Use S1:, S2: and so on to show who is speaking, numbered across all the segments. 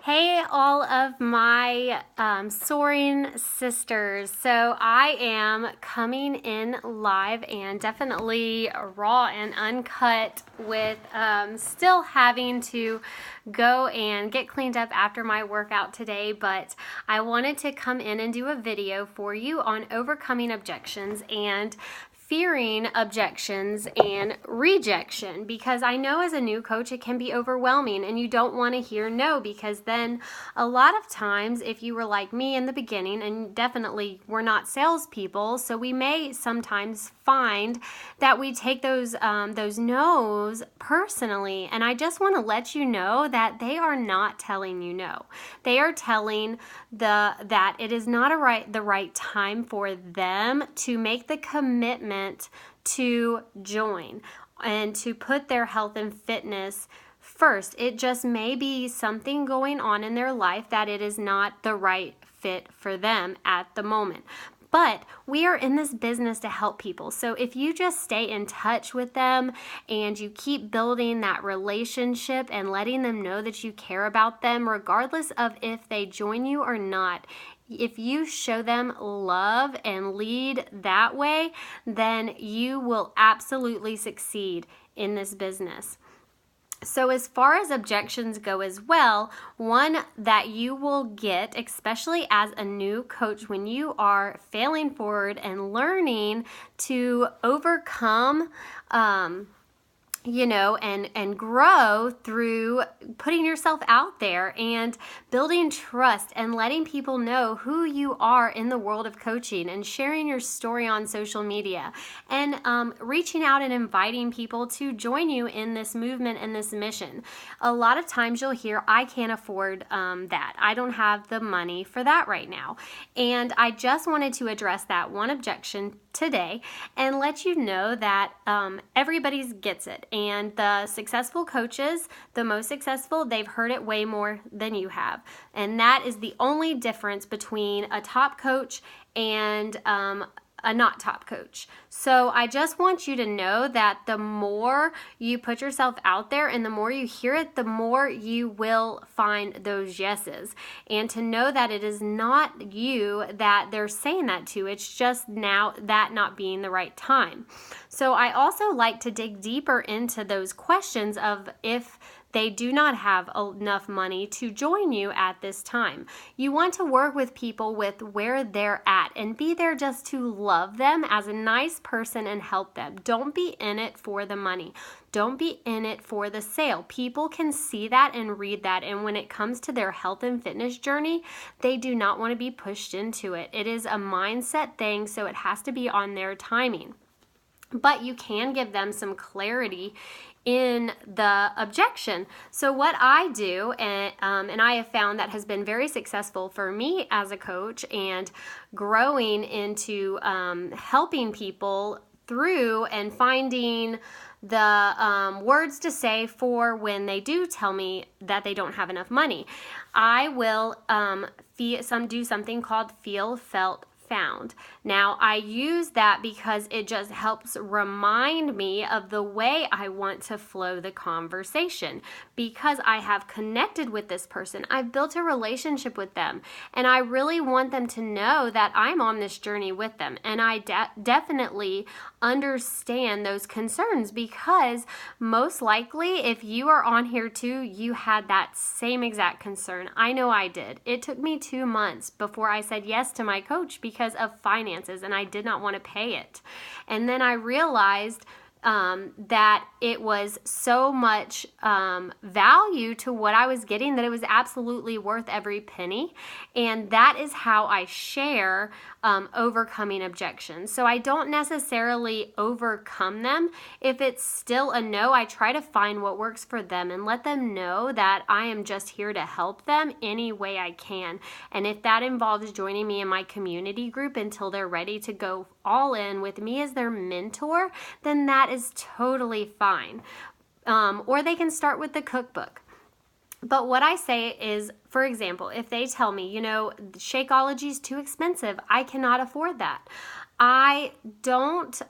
S1: Hey, all of my soaring sisters. So I am coming in live and definitely raw and uncut with still having to go and get cleaned up after my workout today, but I wanted to come in and do a video for you on overcoming objections and fearing objections and rejection, because I know as a new coach it can be overwhelming and you don't want to hear no, because then a lot of times if you were like me in the beginning, and definitely we're not salespeople, so we may sometimes find that we take those no's personally, and I just want to let you know that they are not telling you no. They are telling that it is not the right time for them to make the commitment to join and to put their health and fitness first. It just may be something going on in their life that it is not the right fit for them at the moment. But we are in this business to help people. So if you just stay in touch with them and you keep building that relationship and letting them know that you care about them, regardless of if they join you or not, if you show them love and lead that way, then you will absolutely succeed in this business. So as far as objections go as well, one that you will get, especially as a new coach, when you are failing forward and learning to overcome and grow through putting yourself out there and building trust and letting people know who you are in the world of coaching and sharing your story on social media and reaching out and inviting people to join you in this movement and this mission. A lot of times you'll hear, I can't afford that. I don't have the money for that right now. And I just wanted to address that one objection today and let you know that everybody gets it. And the successful coaches, the most successful, they've heard it way more than you have. And that is the only difference between a top coach and a not top coach. So I just want you to know that the more you put yourself out there and the more you hear it, the more you will find those yeses. And to know that it is not you that they're saying that to, it's just now that not being the right time. So I also like to dig deeper into those questions of if they do not have enough money to join you at this time. You want to work with people with where they're at and be there just to love them as a nice person and help them. Don't be in it for the money. Don't be in it for the sale. People can see that and read that, and when it comes to their health and fitness journey, they do not want to be pushed into it. It is a mindset thing, so it has to be on their timing. But you can give them some clarity in the objection. So what I do, and I have found that has been very successful for me as a coach and growing into helping people through and finding the words to say for when they do tell me that they don't have enough money. I will do something called feel, felt, found. Now, I use that because it just helps remind me of the way I want to flow the conversation, because I have connected with this person. I've built a relationship with them, and I really want them to know that I'm on this journey with them, and I definitely understand those concerns, because most likely if you are on here too, you had that same exact concern. I know I did. It took me 2 months before I said yes to my coach because of finances, and I did not want to pay it. And then I realized that it was so much value to what I was getting that it was absolutely worth every penny. And that is how I share overcoming objections. So I don't necessarily overcome them. If it's still a no, I try to find what works for them and let them know that I am just here to help them any way I can. And if that involves joining me in my community group until they're ready to go all in with me as their mentor, then that is totally fine. Or they can start with the cookbook. But what I say is, for example, if they tell me, Shakeology is too expensive, I cannot afford that. I don't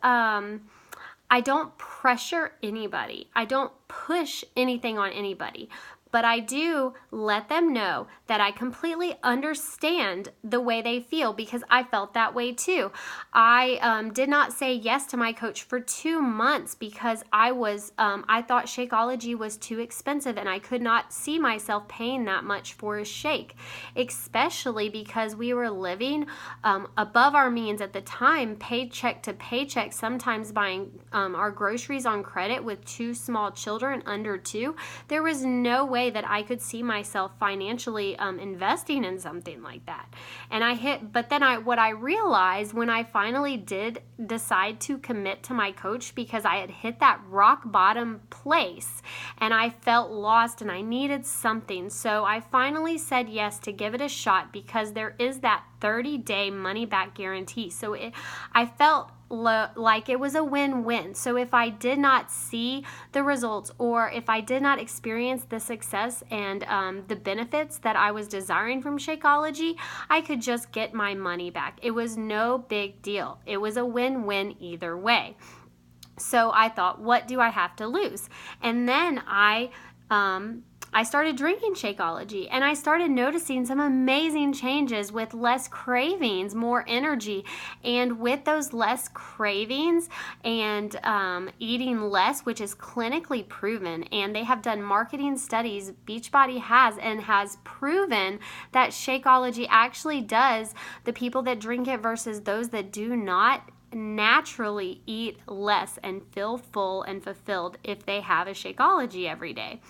S1: pressure anybody. I don't push anything on anybody. but I do let them know that I completely understand the way they feel, because I felt that way too. I did not say yes to my coach for 2 months because I thought Shakeology was too expensive, and I could not see myself paying that much for a shake, especially because we were living above our means at the time, paycheck to paycheck, sometimes buying our groceries on credit with 2 small children under 2. There was no way that I could see myself financially investing in something like that. And what I realized when I finally did decide to commit to my coach, because I had hit that rock bottom place and I felt lost and I needed something. So I finally said yes to give it a shot, because there is that 30-day money back guarantee. So I felt like it was a win-win. So if I did not see the results, or if I did not experience the success and the benefits that I was desiring from Shakeology, I could just get my money back. It was no big deal. It was a win-win either way. So I thought, what do I have to lose? And then I started drinking Shakeology, and I started noticing some amazing changes with less cravings, more energy. And with those less cravings and eating less, which is clinically proven, and they have done marketing studies, Beachbody has proven that Shakeology actually does, the people that drink it versus those that do not, naturally eat less and feel full and fulfilled if they have a Shakeology every day.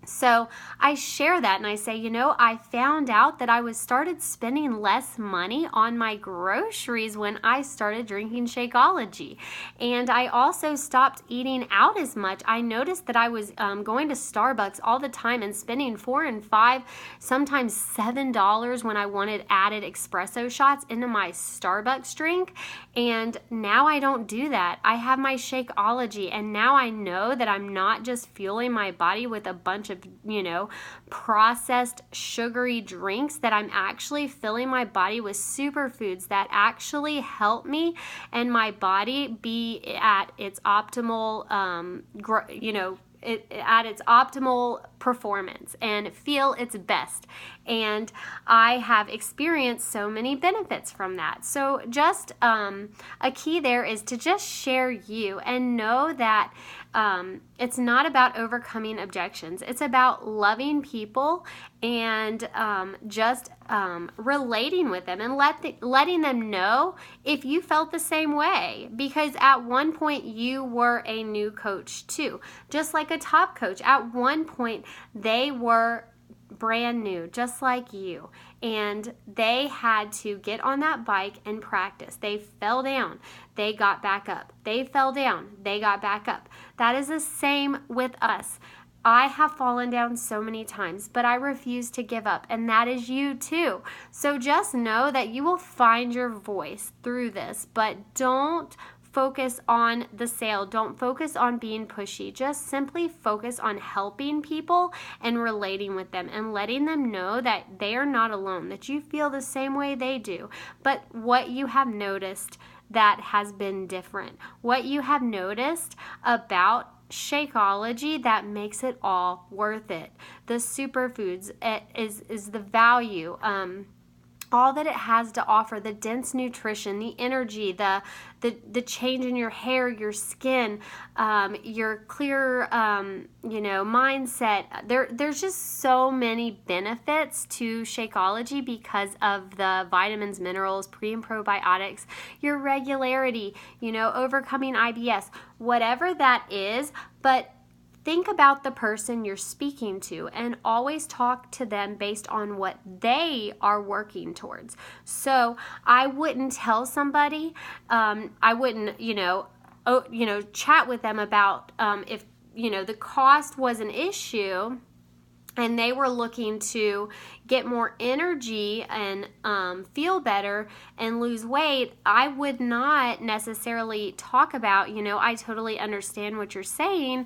S1: So I share that and I say, I found out that I started spending less money on my groceries when I started drinking Shakeology. And I also stopped eating out as much. I noticed that I was going to Starbucks all the time and spending $4 and $5, sometimes $7 when I wanted added espresso shots into my Starbucks drink. And now I don't do that. I have my Shakeology, and now I know that I'm not just fueling my body with a bunch of processed sugary drinks, that I'm actually filling my body with superfoods that actually help me and my body be at its optimal at its optimal performance and feel its best. And I have experienced so many benefits from that. So just a key there is to just share you and know that it's not about overcoming objections. It's about loving people and just relating with them and letting them know if you felt the same way. Because at one point you were a new coach too. Just like a top coach, at one point they were brand new, just like you, and they had to get on that bike and practice. They fell down, they got back up. They fell down, they got back up. That is the same with us. I have fallen down so many times, but I refuse to give up, and that is you too. So just know that you will find your voice through this, but don't focus on the sale. Don't focus on being pushy. Just simply focus on helping people and relating with them and letting them know that they are not alone, that you feel the same way they do. But what you have noticed that has been different, what you have noticed about Shakeology that makes it all worth it. The superfoods is the value, all that it has to offer, the dense nutrition, the energy, the change in your hair, your skin, your clear, mindset. There's just so many benefits to Shakeology because of the vitamins, minerals, pre and probiotics, your regularity, overcoming IBS, whatever that is. But think about the person you're speaking to and always talk to them based on what they are working towards. So I wouldn't tell somebody, I wouldn't, chat with them about if, the cost was an issue and they were looking to get more energy and feel better and lose weight. I would not necessarily talk about, I totally understand what you're saying.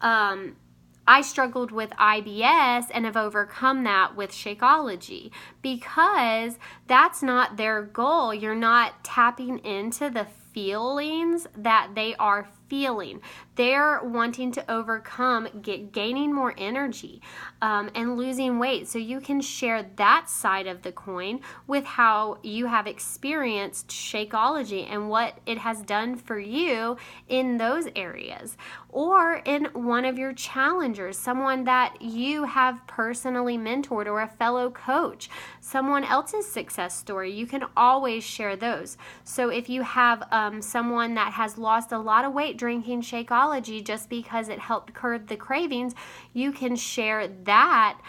S1: I struggled with IBS and have overcome that with Shakeology, because that's not their goal. You're not tapping into the feelings that they are feeling. They're wanting to overcome gaining more energy and losing weight. So you can share that side of the coin with how you have experienced Shakeology and what it has done for you in those areas. Or in one of your challengers, someone that you have personally mentored, or a fellow coach, someone else's success story. You can always share those. So if you have someone that has lost a lot of weight drinking Shakeology just because it helped curb the cravings, you can share that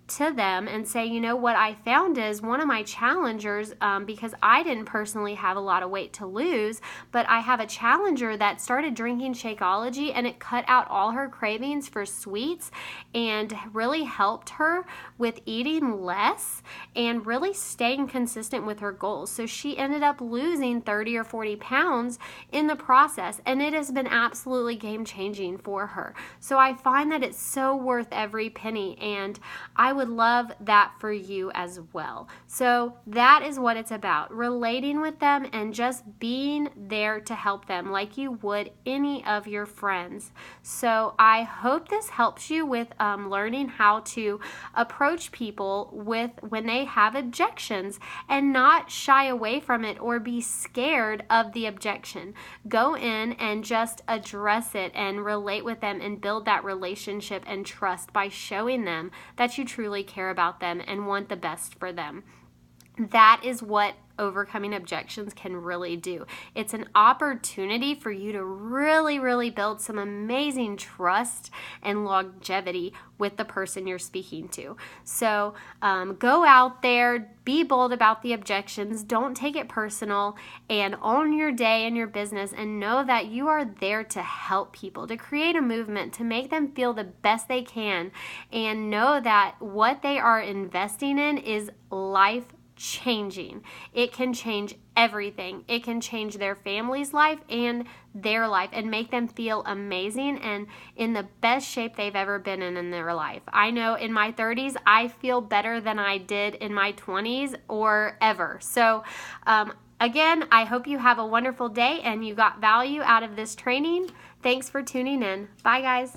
S1: to them and say, you know, what I found is one of my challengers, because I didn't personally have a lot of weight to lose, but I have a challenger that started drinking Shakeology and it cut out all her cravings for sweets and really helped her with eating less and really staying consistent with her goals. So she ended up losing 30 or 40 pounds in the process, and it has been absolutely game changing for her. So I find that it's so worth every penny, and I would love that for you as well. So that is what it's about, relating with them and just being there to help them like you would any of your friends. So I hope this helps you with learning how to approach people with when they have objections and not shy away from it or be scared of the objection. Go in and just address it and relate with them and build that relationship and trust by showing them that you truly care about them and want the best for them. That is what overcoming objections can really do. It's an opportunity for you to really, really build some amazing trust and longevity with the person you're speaking to. So go out there, be bold about the objections, don't take it personal, and own your day and your business, and know that you are there to help people, to create a movement, to make them feel the best they can, and know that what they are investing in is life changing. It can change everything. It can change their family's life and their life and make them feel amazing and in the best shape they've ever been in their life. I know in my 30s, I feel better than I did in my 20s or ever. So, again, I hope you have a wonderful day and you got value out of this training. Thanks for tuning in. Bye, guys.